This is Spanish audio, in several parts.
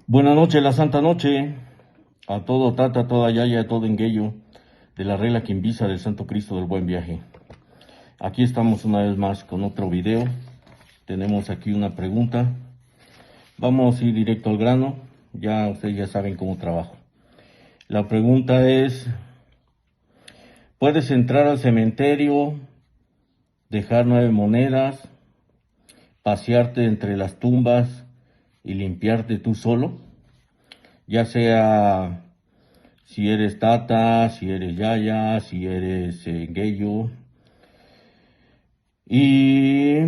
Buenas noches, la Santa Noche, a todo Tata, a toda Yaya, a todo Engueyo, de la regla Quimbisa del Santo Cristo del Buen Viaje. Aquí estamos una vez más con otro video. Tenemos aquí una pregunta. Vamos a ir directo al grano. Ya ustedes ya saben cómo trabajo. La pregunta es: ¿puedes entrar al cementerio, dejar 9 monedas, pasearte entre las tumbas y limpiarte tú solo? Ya sea si eres Tata, si eres Yaya, si eres Engueyo. Y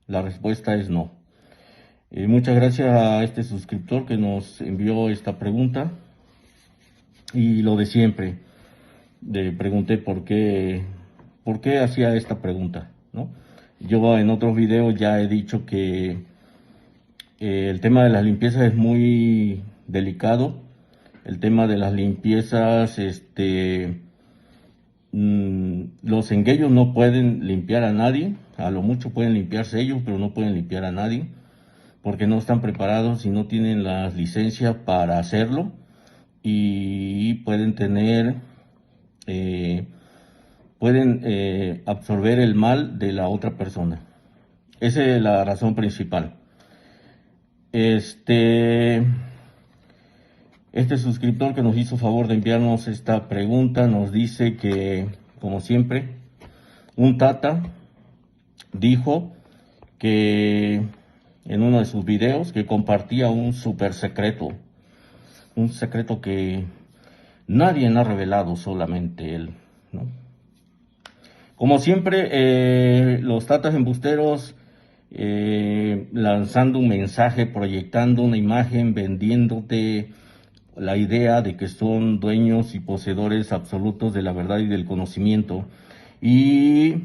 la respuesta es no. Muchas gracias a este suscriptor que nos envió esta pregunta. Y lo de siempre, le pregunté por qué hacía esta pregunta, ¿no? Yo en otros videos ya he dicho que el tema de las limpiezas es muy delicado. El tema de las limpiezas, los engueyos no pueden limpiar a nadie. A lo mucho pueden limpiarse ellos, pero no pueden limpiar a nadie, porque no están preparados y no tienen las licencias para hacerlo, y pueden tener, absorber el mal de la otra persona. Esa es la razón principal. Este suscriptor que nos hizo favor de enviarnos esta pregunta nos dice que, como siempre, un Tata dijo que en uno de sus videos que compartía un super secreto, un secreto que nadie ha revelado, solamente él, ¿no? Como siempre, los Tatas embusteros, lanzando un mensaje, proyectando una imagen, vendiéndote la idea de que son dueños y poseedores absolutos de la verdad y del conocimiento. Y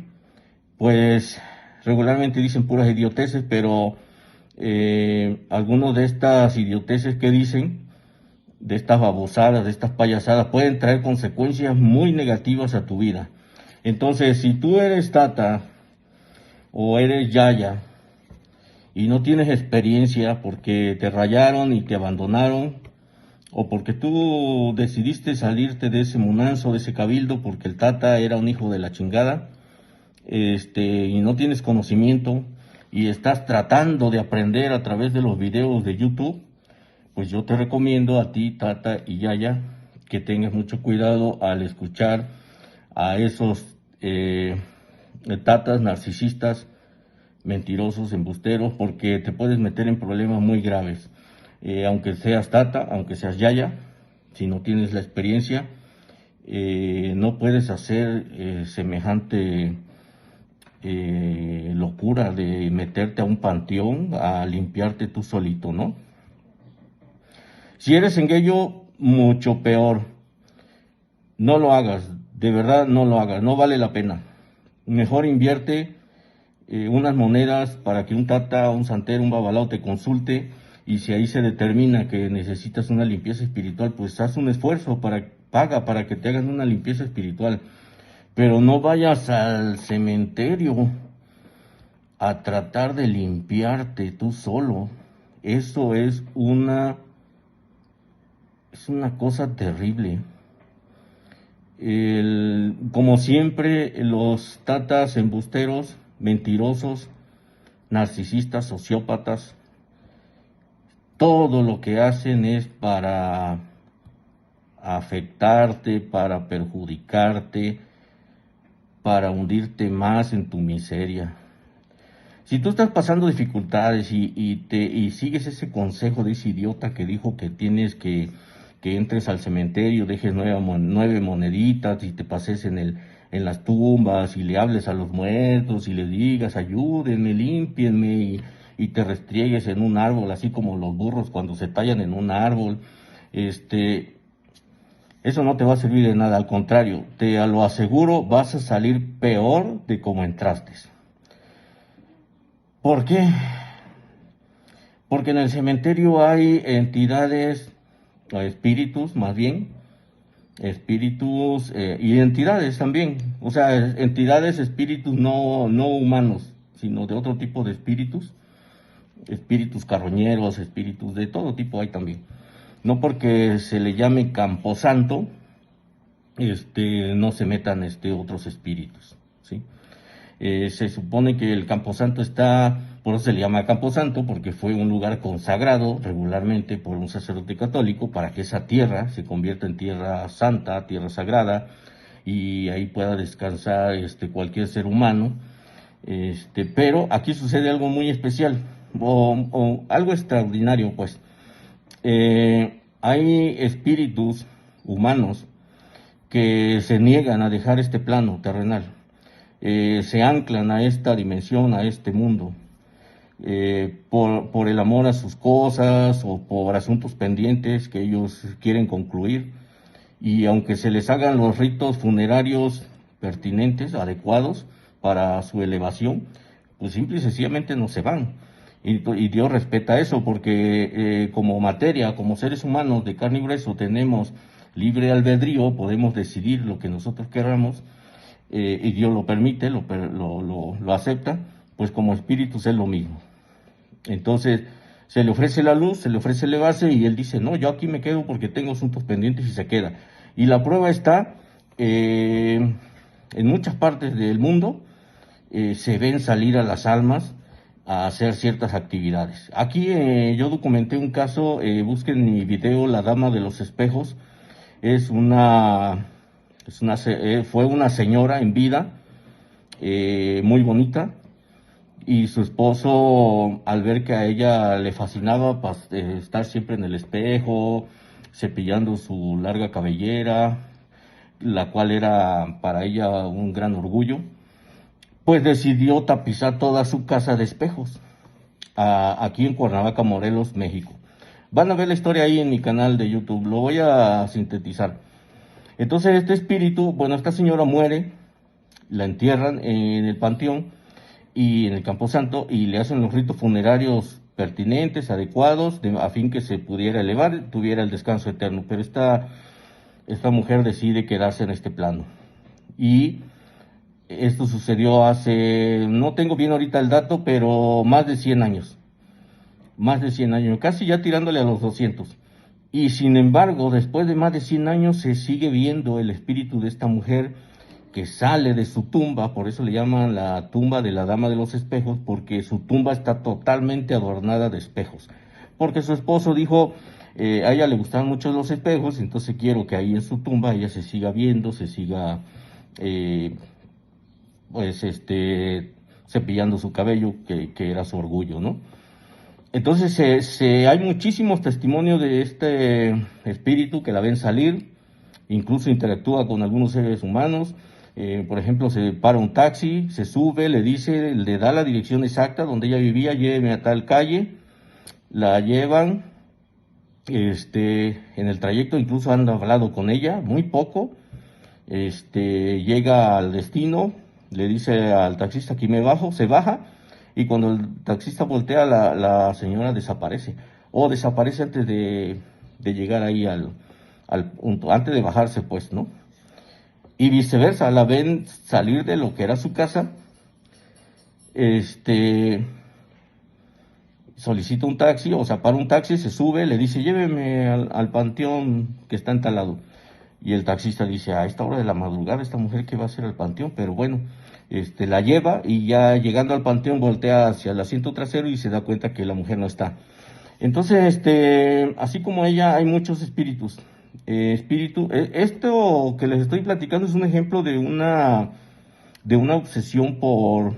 pues regularmente dicen puras idioteces, pero algunos de estas idioteces que dicen, de estas babosadas, de estas payasadas, pueden traer consecuencias muy negativas a tu vida. Entonces, si tú eres Tata o eres Yaya y no tienes experiencia porque te rayaron y te abandonaron, o porque tú decidiste salirte de ese munanzo, de ese cabildo, porque el Tata era un hijo de la chingada, y no tienes conocimiento y estás tratando de aprender a través de los videos de YouTube, pues yo te recomiendo a ti, Tata y Yaya, que tengas mucho cuidado al escuchar a esos tatas narcisistas, mentirosos, embusteros, porque te puedes meter en problemas muy graves. Aunque seas Tata, aunque seas Yaya, si no tienes la experiencia, no puedes hacer semejante locura de meterte a un panteón a limpiarte tú solito, ¿no? Si eres engueyo, mucho peor. No lo hagas, de verdad no lo hagas, no vale la pena. Mejor invierte unas monedas para que un Tata, un santero, un babalao te consulte, y si ahí se determina que necesitas una limpieza espiritual, pues haz un esfuerzo, paga para que te hagan una limpieza espiritual. Pero no vayas al cementerio a tratar de limpiarte tú solo. Eso es una cosa terrible. Como siempre, los tatas embusteros, mentirosos, narcisistas, sociópatas, todo lo que hacen es para afectarte, para perjudicarte, para hundirte más en tu miseria. Si tú estás pasando dificultades y sigues ese consejo de ese idiota que dijo que tienes que entres al cementerio, dejes 9 moneditas y te pases en las tumbas y le hables a los muertos y le digas ayúdenme, límpienme, y te restriegues en un árbol, así como los burros cuando se tallan en un árbol, eso no te va a servir de nada. Al contrario, te lo aseguro, vas a salir peor de como entraste. ¿Por qué? Porque en el cementerio hay entidades, o espíritus más bien, espíritus y entidades también, o sea, entidades, espíritus no humanos, sino de otro tipo de espíritus, espíritus carroñeros, espíritus de todo tipo hay también. No porque se le llame camposanto, no se metan otros espíritus, ¿sí? Se supone que el camposanto está, por eso se le llama camposanto, porque fue un lugar consagrado regularmente por un sacerdote católico para que esa tierra se convierta en tierra santa, tierra sagrada, y ahí pueda descansar cualquier ser humano. Pero aquí sucede algo muy especial, o algo extraordinario, pues. Hay espíritus humanos que se niegan a dejar este plano terrenal, se anclan a esta dimensión, a este mundo, por el amor a sus cosas o por asuntos pendientes que ellos quieren concluir. Y aunque se les hagan los ritos funerarios pertinentes, adecuados para su elevación, pues simple y sencillamente no se van. Y Dios respeta eso porque como materia, como seres humanos de carne y hueso, tenemos libre albedrío, podemos decidir lo que nosotros queramos, y Dios lo permite, lo acepta, pues como espíritus es lo mismo. Entonces, se le ofrece la luz, se le ofrece elevarse y él dice, no, yo aquí me quedo porque tengo asuntos pendientes y se queda. Y la prueba está, en muchas partes del mundo se ven salir a las almas a hacer ciertas actividades. Aquí yo documenté un caso, busquen mi video La Dama de los Espejos, es fue una señora en vida, muy bonita, y su esposo, al ver que a ella le fascinaba estar siempre en el espejo, cepillando su larga cabellera, la cual era para ella un gran orgullo, pues decidió tapizar toda su casa de espejos, aquí en Cuernavaca, Morelos, México. Van a ver la historia ahí en mi canal de YouTube, lo voy a sintetizar. Entonces este espíritu, bueno, esta señora muere, la entierran en el panteón y en el Camposanto y le hacen los ritos funerarios pertinentes, adecuados, a fin que se pudiera elevar, tuviera el descanso eterno. Pero esta mujer decide quedarse en este plano. Y esto sucedió hace, no tengo bien ahorita el dato, pero más de 100 años. Más de 100 años, casi ya tirándole a los 200. Y sin embargo, después de más de 100 años se sigue viendo el espíritu de esta mujer que sale de su tumba, por eso le llaman la tumba de la Dama de los Espejos, porque su tumba está totalmente adornada de espejos. Porque su esposo dijo, a ella le gustan mucho los espejos, entonces quiero que ahí en su tumba ella se siga viendo, se siga, pues, cepillando su cabello, que era su orgullo, ¿no? Entonces hay muchísimos testimonios de este espíritu que la ven salir, incluso interactúa con algunos seres humanos. Por ejemplo, se para un taxi, se sube, le dice, le da la dirección exacta donde ella vivía, lléveme a tal calle, la llevan, en el trayecto incluso han hablado con ella, muy poco, llega al destino, le dice al taxista, aquí me bajo, se baja, y cuando el taxista voltea, la señora desaparece, o desaparece antes de llegar ahí al punto, antes de bajarse, pues, ¿no? Y viceversa, la ven salir de lo que era su casa, solicita un taxi, o sea, para un taxi, se sube, le dice, lléveme al panteón que está en tal lado. Y el taxista dice, a esta hora de la madrugada, esta mujer que va a hacer al panteón, pero bueno, la lleva y ya llegando al panteón voltea hacia el asiento trasero y se da cuenta que la mujer no está. Entonces, así como ella, hay muchos espíritus. Esto que les estoy platicando es un ejemplo de una obsesión por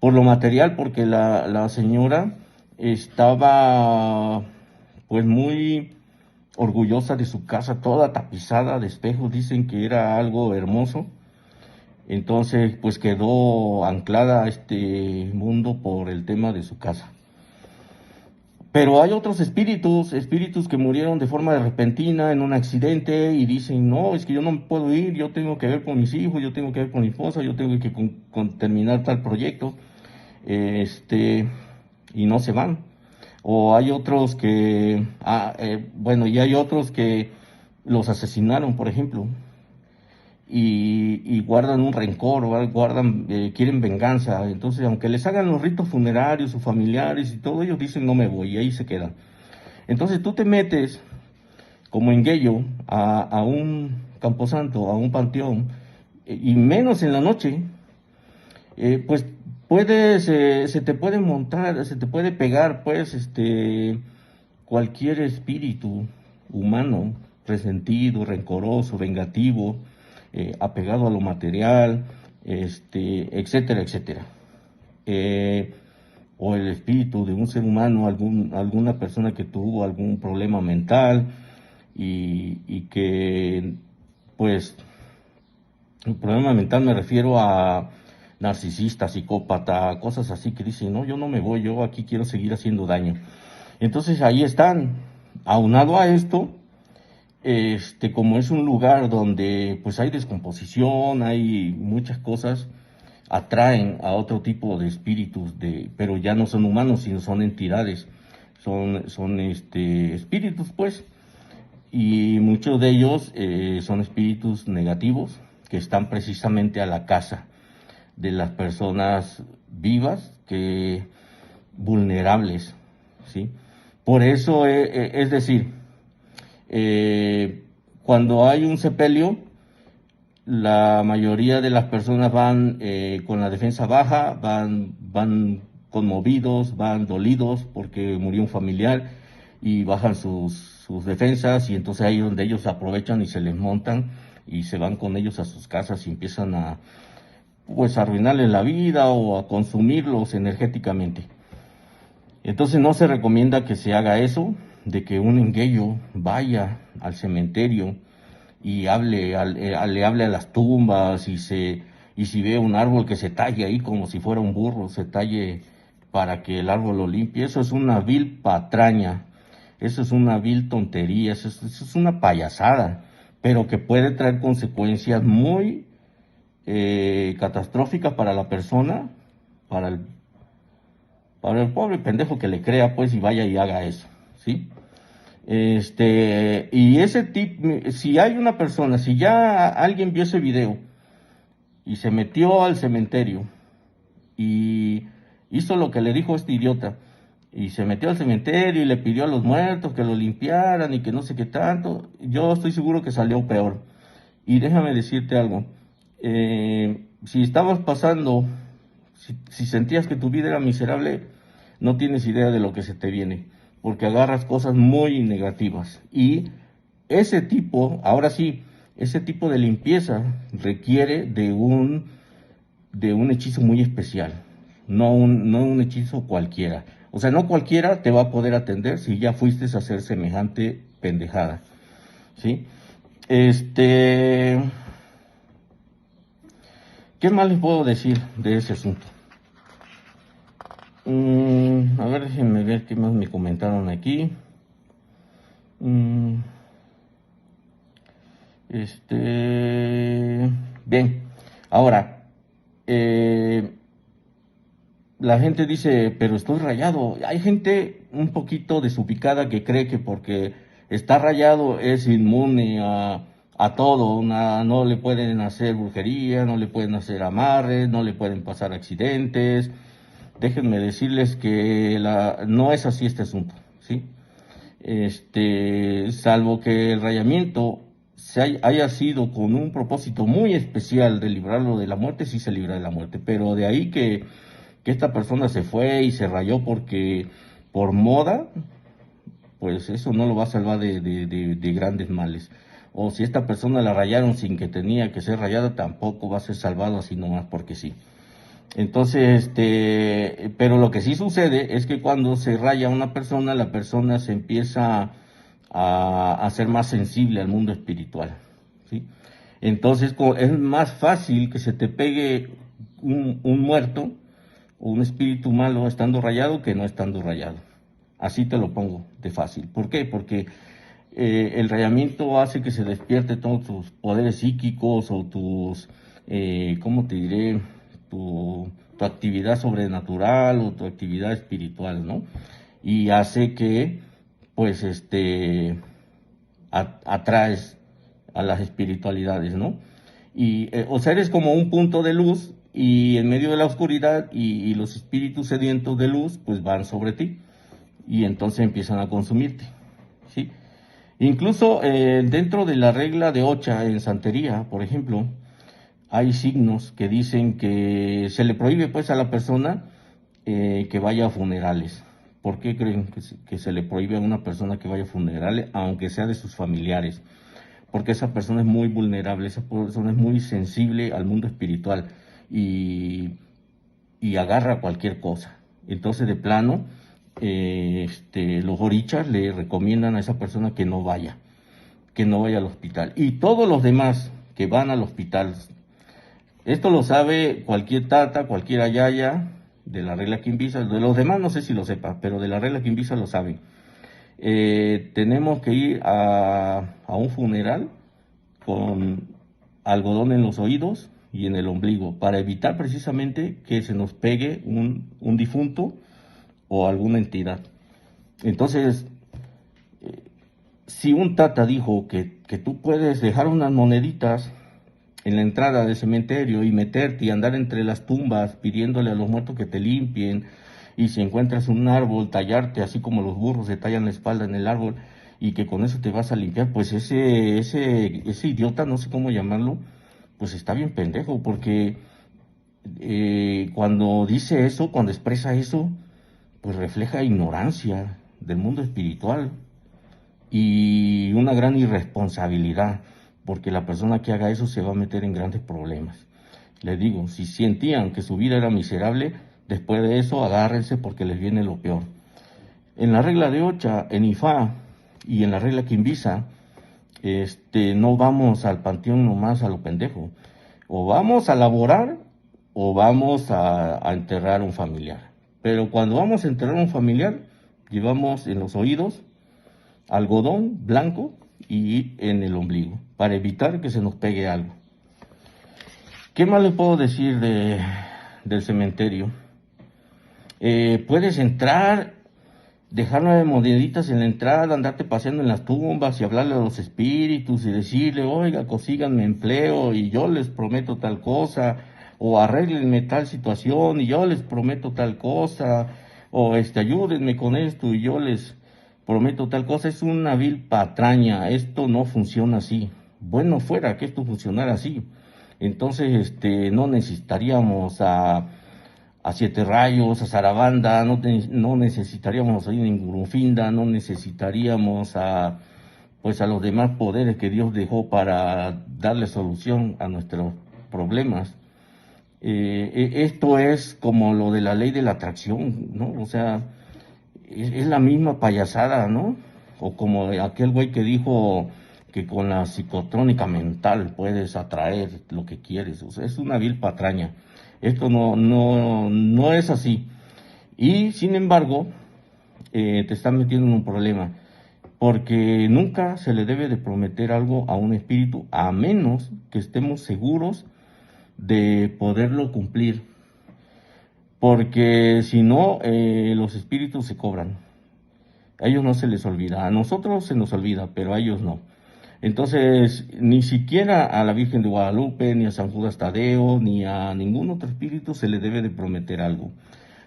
lo material, porque la señora estaba pues muy orgullosa de su casa, toda tapizada de espejos, dicen que era algo hermoso. Entonces, pues quedó anclada a este mundo por el tema de su casa. Pero hay otros espíritus que murieron de forma repentina en un accidente y dicen, no, es que yo no me puedo ir, yo tengo que ver con mis hijos, yo tengo que ver con mi esposa, yo tengo que terminar tal proyecto, y no se van. O hay otros y hay otros que los asesinaron, por ejemplo, y guardan un rencor, guardan, quieren venganza. Entonces, aunque les hagan los ritos funerarios, sus familiares y todo, ellos dicen no me voy y ahí se quedan. Entonces tú te metes como en Guello a un camposanto, a un panteón, y menos en la noche, pues puedes, se te puede montar, se te puede pegar, pues, cualquier espíritu humano, resentido, rencoroso, vengativo, apegado a lo material, etcétera, etcétera. Eh, o el espíritu de un ser humano, alguna persona que tuvo algún problema mental y que, pues, el problema mental me refiero a narcisista, psicópata, cosas así que dicen, no, yo no me voy, yo aquí quiero seguir haciendo daño. Entonces ahí están. Aunado a esto, como es un lugar donde pues hay descomposición, hay muchas cosas, atraen a otro tipo de espíritus, pero ya no son humanos, sino son entidades, son espíritus pues, y muchos de ellos son espíritus negativos que están precisamente a la casa de las personas vivas, que vulnerables, ¿sí? Por eso, es decir, cuando hay un sepelio, la mayoría de las personas van con la defensa baja, van conmovidos, van dolidos porque murió un familiar y bajan sus defensas y entonces ahí es donde ellos aprovechan y se les montan y se van con ellos a sus casas y empiezan a pues arruinarles la vida o a consumirlos energéticamente. Entonces no se recomienda que se haga eso, de que un engueyo vaya al cementerio y le hable a las tumbas y si ve un árbol que se talle ahí como si fuera un burro, se talle para que el árbol lo limpie. Eso es una vil patraña, eso es una vil tontería, eso es una payasada, pero que puede traer consecuencias muy catastróficas para la persona, para el para el pobre pendejo que le crea, pues, y vaya y haga eso, ¿sí? Y ese tipo, si hay una persona, si ya alguien vio ese video y se metió al cementerio y hizo lo que le dijo este idiota, y se metió al cementerio y le pidió a los muertos que lo limpiaran y que no sé qué tanto, yo estoy seguro que salió peor. Y déjame decirte algo, si estabas pasando, si sentías que tu vida era miserable, no tienes idea de lo que se te viene, porque agarras cosas muy negativas. Y ese tipo, ahora sí, ese tipo de limpieza requiere de un hechizo muy especial, no un hechizo cualquiera. O sea, no cualquiera te va a poder atender si ya fuiste a hacer semejante pendejada, ¿sí? ¿Qué más les puedo decir de ese asunto? A ver, déjenme ver qué más me comentaron aquí. Mm, bien, ahora, la gente dice, pero estoy rayado. Hay gente un poquito desubicada que cree que porque está rayado es inmune a todo. No le pueden hacer brujería, no le pueden hacer amarres, no le pueden pasar accidentes. Déjenme decirles que no es así este asunto, ¿sí? Salvo que el rayamiento haya sido con un propósito muy especial de librarlo de la muerte, sí se libra de la muerte, pero de ahí que esta persona se fue y se rayó porque por moda, pues eso no lo va a salvar de grandes males. O si esta persona la rayaron sin que tenía que ser rayada, tampoco va a ser salvado así nomás porque sí. Entonces, pero lo que sí sucede es que cuando se raya una persona, la persona se empieza a ser más sensible al mundo espiritual, ¿sí? Entonces, es más fácil que se te pegue un muerto o un espíritu malo estando rayado que no estando rayado. Así te lo pongo de fácil. ¿Por qué? Porque el rayamiento hace que se despierte todos tus poderes psíquicos o ¿cómo te diré? Tu actividad sobrenatural o tu actividad espiritual, ¿no? Y hace que, pues, atraes a las espiritualidades, ¿no? O sea, eres como un punto de luz y en medio de la oscuridad y los espíritus sedientos de luz pues van sobre ti y entonces empiezan a consumirte, ¿sí? Incluso dentro de la regla de Ocha en santería, por ejemplo, hay signos que dicen que se le prohíbe pues a la persona que vaya a funerales. ¿Por qué creen que se le prohíbe a una persona que vaya a funerales, aunque sea de sus familiares? Porque esa persona es muy vulnerable, esa persona es muy sensible al mundo espiritual y, y agarra cualquier cosa. Entonces, de plano, los orichas le recomiendan a esa persona que no vaya al hospital. Y todos los demás que van al hospital, esto lo sabe cualquier tata, cualquier ayaya de la regla Quimbisa, de los demás no sé si lo sepa, pero de la regla Quimbisa lo saben. Tenemos que ir a un funeral con algodón en los oídos y en el ombligo para evitar precisamente que se nos pegue un difunto o alguna entidad. Entonces, si un tata dijo que tú puedes dejar unas moneditas en la entrada del cementerio y meterte y andar entre las tumbas pidiéndole a los muertos que te limpien, y si encuentras un árbol, tallarte así como los burros se tallan la espalda en el árbol y que con eso te vas a limpiar, pues ese idiota, no sé cómo llamarlo, pues está bien pendejo, porque cuando dice eso, cuando expresa eso, pues refleja ignorancia del mundo espiritual y una gran irresponsabilidad, porque la persona que haga eso se va a meter en grandes problemas. Les digo, si sentían que su vida era miserable, después de eso agárrense porque les viene lo peor. En la regla de Ocha, en Ifá y en la regla Quimbisa, no vamos al panteón nomás a lo pendejo. O vamos a laborar o vamos a enterrar un familiar. Pero cuando vamos a enterrar un familiar, llevamos en los oídos algodón blanco y en el ombligo, para evitar que se nos pegue algo. ¿Qué más le puedo decir del cementerio? Puedes entrar, dejar 9 moneditas en la entrada, andarte paseando en las tumbas y hablarle a los espíritus y decirle, oiga, consíganme empleo y yo les prometo tal cosa, o arréglenme tal situación y yo les prometo tal cosa, o ayúdenme con esto y yo les prometo tal cosa. Es una vil patraña, esto no funciona así. Bueno fuera que esto funcionara así. Entonces, no necesitaríamos a Siete Rayos, a Sarabanda, no necesitaríamos a Grufinda, no necesitaríamos pues a los demás poderes que Dios dejó para darle solución a nuestros problemas. Esto es como lo de la ley de la atracción, ¿no? O sea, es la misma payasada, ¿no? O como aquel güey que dijo que con la psicotrónica mental puedes atraer lo que quieres. O sea, es una vil patraña. Esto no es así. Y sin embargo, te están metiendo en un problema. Porque nunca se le debe de prometer algo a un espíritu a menos que estemos seguros de poderlo cumplir. Porque si no, los espíritus se cobran. A ellos no se les olvida. A nosotros se nos olvida, pero a ellos no. Entonces, ni siquiera a la Virgen de Guadalupe, ni a San Judas Tadeo, ni a ningún otro espíritu se le debe de prometer algo.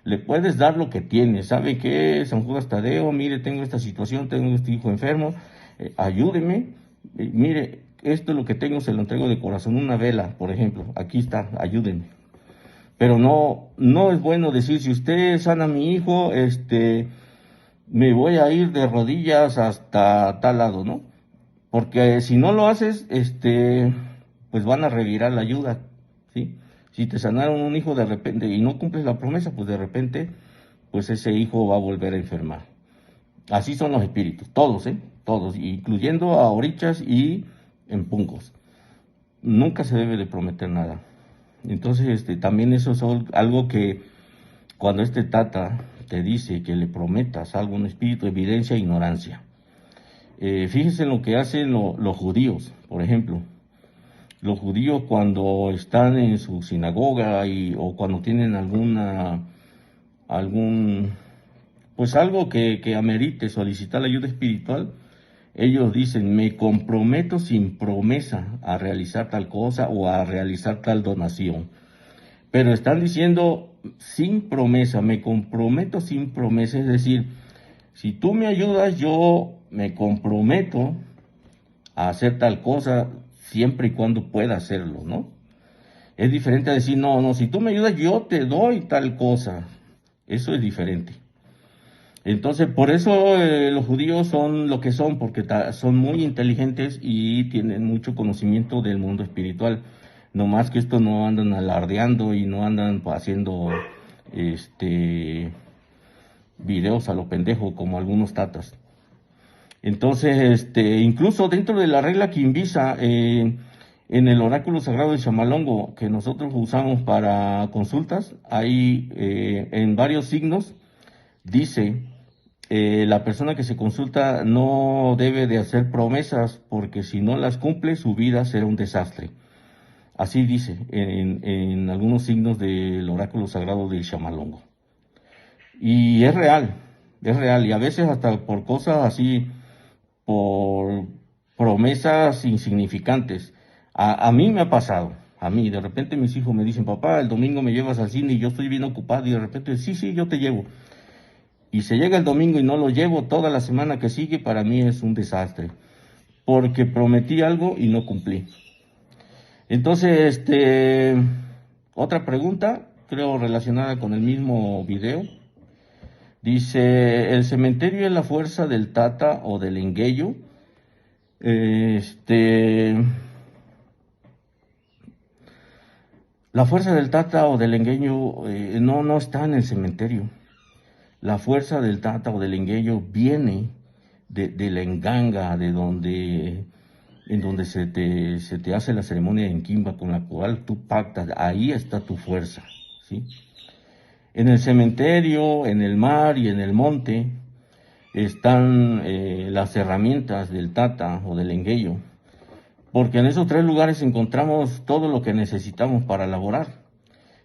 Le puedes dar lo que tienes. ¿Sabe qué, San Judas Tadeo? Mire, tengo esta situación, tengo este hijo enfermo, ayúdeme. Mire, esto es lo que tengo, se lo entrego de corazón. Una vela, por ejemplo. Aquí está, ayúdenme. Pero no es bueno decir, si usted sana a mi hijo, me voy a ir de rodillas hasta tal lado, ¿no? Porque si no lo haces, pues van a revirar la ayuda, ¿sí? Si te sanaron un hijo de repente y no cumples la promesa, pues de repente, pues ese hijo va a volver a enfermar. Así son los espíritus, todos, ¿eh? Todos, incluyendo a orichas y empuncos. Nunca se debe de prometer nada. Entonces, también eso es algo que cuando tata te dice que le prometas algo a un espíritu, evidencia ignorancia. Fíjense en lo que hacen los judíos, por ejemplo. Los judíos cuando están en su sinagoga o cuando tienen pues algo que amerite solicitar la ayuda espiritual, ellos dicen, me comprometo sin promesa a realizar tal cosa o a realizar tal donación. Pero están diciendo sin promesa, me comprometo sin promesa, es decir, si tú me ayudas, yo me comprometo a hacer tal cosa siempre y cuando pueda hacerlo, ¿no? Es diferente a decir, no, no, si tú me ayudas, yo te doy tal cosa. Eso es diferente. Entonces, por eso los judíos son lo que son, porque son muy inteligentes y tienen mucho conocimiento del mundo espiritual. No más que esto no andan alardeando y no andan haciendo videos a lo pendejo como algunos tatas. Entonces, incluso dentro de la regla Quimbisa, en el oráculo sagrado de Chamalongo que nosotros usamos para consultas, hay en varios signos, dice, la persona que se consulta no debe de hacer promesas porque si no las cumple su vida será un desastre. Así dice en algunos signos del oráculo sagrado del Chamalongo. Y es real, y a veces hasta por cosas así, por promesas insignificantes. A mí me ha pasado, a mí, de repente mis hijos me dicen, papá, el domingo me llevas al cine y yo estoy bien ocupado y de repente, sí, sí, yo te llevo. Y se llega el domingo y no lo llevo toda la semana que sigue, para mí es un desastre, porque prometí algo y no cumplí. Entonces, otra pregunta, creo relacionada con el mismo video. Dice, ¿el cementerio es la fuerza del Tata o del Engueyo? La fuerza del Tata o del Engueyo no está en el cementerio. La fuerza del Tata o del Engueyo viene de la Enganga, en donde se te hace la ceremonia en Quimba con la cual tú pactas. Ahí está tu fuerza, ¿sí? En el cementerio, en el mar y en el monte están las herramientas del Tata o del Engueyo, porque en esos tres lugares encontramos todo lo que necesitamos para laborar.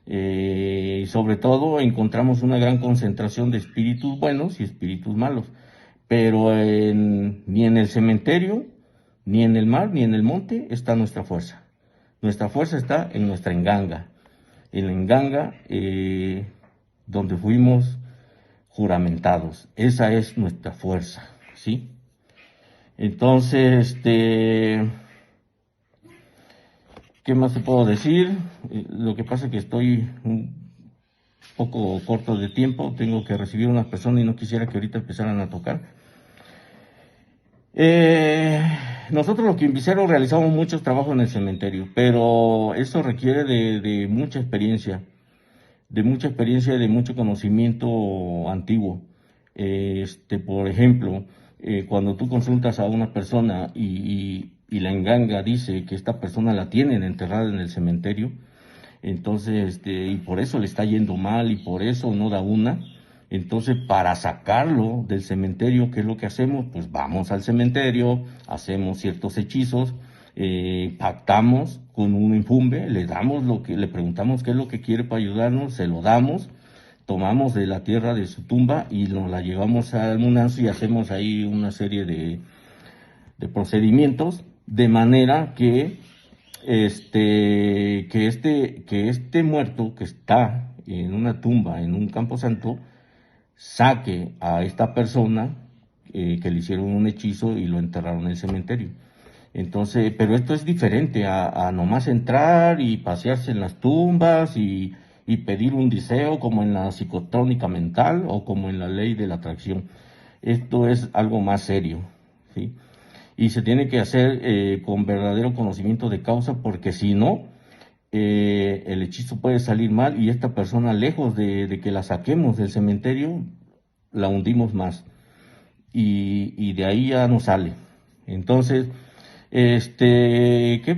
Y sobre todo encontramos una gran concentración de espíritus buenos y espíritus malos, pero ni en el cementerio, ni en el mar, ni en el monte está nuestra fuerza. Nuestra fuerza está en nuestra Enganga, en la Enganga donde fuimos juramentados. Esa es nuestra fuerza, ¿sí? Entonces, ¿qué más te puedo decir? Lo que pasa es que estoy un poco corto de tiempo, tengo que recibir a una persona y no quisiera que ahorita empezaran a tocar. Nosotros los quimbiceros realizamos muchos trabajos en el cementerio, pero eso requiere de mucha experiencia, y de mucho conocimiento antiguo. Por ejemplo, cuando tú consultas a una persona y la enganga dice que esta persona la tienen enterrada en el cementerio, entonces, y por eso le está yendo mal y por eso no da una. Entonces, para sacarlo del cementerio, ¿qué es lo que hacemos? Pues vamos al cementerio, hacemos ciertos hechizos, pactamos con un infumbe, le damos le preguntamos qué es lo que quiere para ayudarnos, se lo damos, tomamos de la tierra de su tumba y nos la llevamos al Munazo y hacemos ahí una serie de procedimientos de manera que este muerto que está en una tumba, en un camposanto, saque a esta persona que le hicieron un hechizo y lo enterraron en el cementerio. Entonces, pero esto es diferente a nomás entrar y pasearse en las tumbas y pedir un deseo como en la psicotrónica mental o como en la ley de la atracción. Esto es algo más serio, ¿sí? Y se tiene que hacer con verdadero conocimiento de causa, porque si no, el hechizo puede salir mal y esta persona, lejos de que la saquemos del cementerio, la hundimos más y de ahí ya no sale. Entonces, ¿qué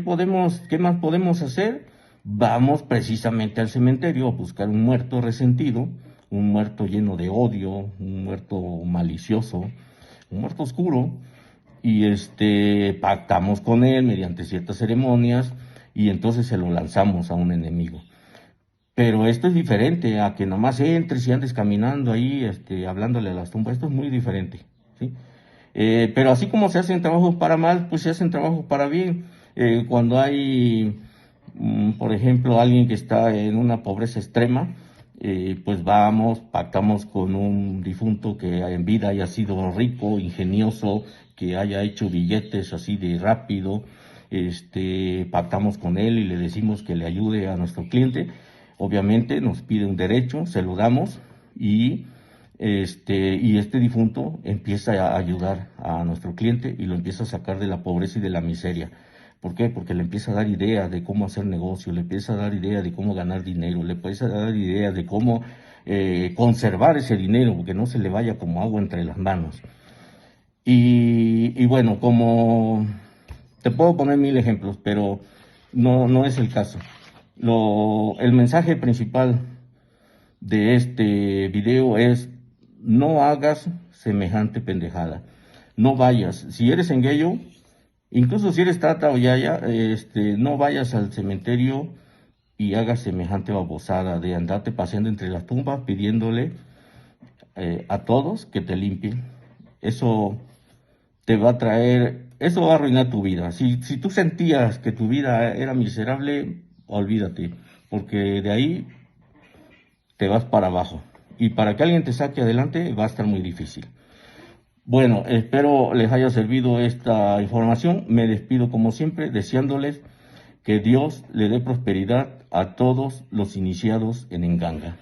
más podemos hacer? Vamos precisamente al cementerio a buscar un muerto resentido, un muerto lleno de odio, un muerto malicioso, un muerto oscuro, y pactamos con él mediante ciertas ceremonias y entonces se lo lanzamos a un enemigo. Pero esto es diferente a que nomás entres y andes caminando ahí, hablándole a las tumbas. Esto es muy diferente, ¿sí? Pero así como se hacen trabajos para mal, pues se hacen trabajos para bien. Cuando hay, por ejemplo, alguien que está en una pobreza extrema, pues vamos, pactamos con un difunto que en vida haya sido rico, ingenioso, que haya hecho billetes así de rápido, pactamos con él y le decimos que le ayude a nuestro cliente. Obviamente nos pide un derecho, se lo damos y este difunto empieza a ayudar a nuestro cliente y lo empieza a sacar de la pobreza y de la miseria. ¿Por qué? Porque le empieza a dar ideas de cómo hacer negocio, le empieza a dar ideas de cómo ganar dinero, le empieza a dar ideas de cómo conservar ese dinero, porque no se le vaya como agua entre las manos. Y bueno, como te puedo poner mil ejemplos, pero no es el caso. El mensaje principal de este video es: no hagas semejante pendejada. No vayas. Si eres engueyo, incluso si eres tata o yaya, no vayas al cementerio y hagas semejante babosada de andarte paseando entre las tumbas pidiéndole a todos que te limpien. Eso te va a traer, eso va a arruinar tu vida. Si tú sentías que tu vida era miserable, olvídate, porque de ahí te vas para abajo. Y para que alguien te saque adelante va a estar muy difícil. Bueno, espero les haya servido esta información. Me despido como siempre, deseándoles que Dios le dé prosperidad a todos los iniciados en Enganga.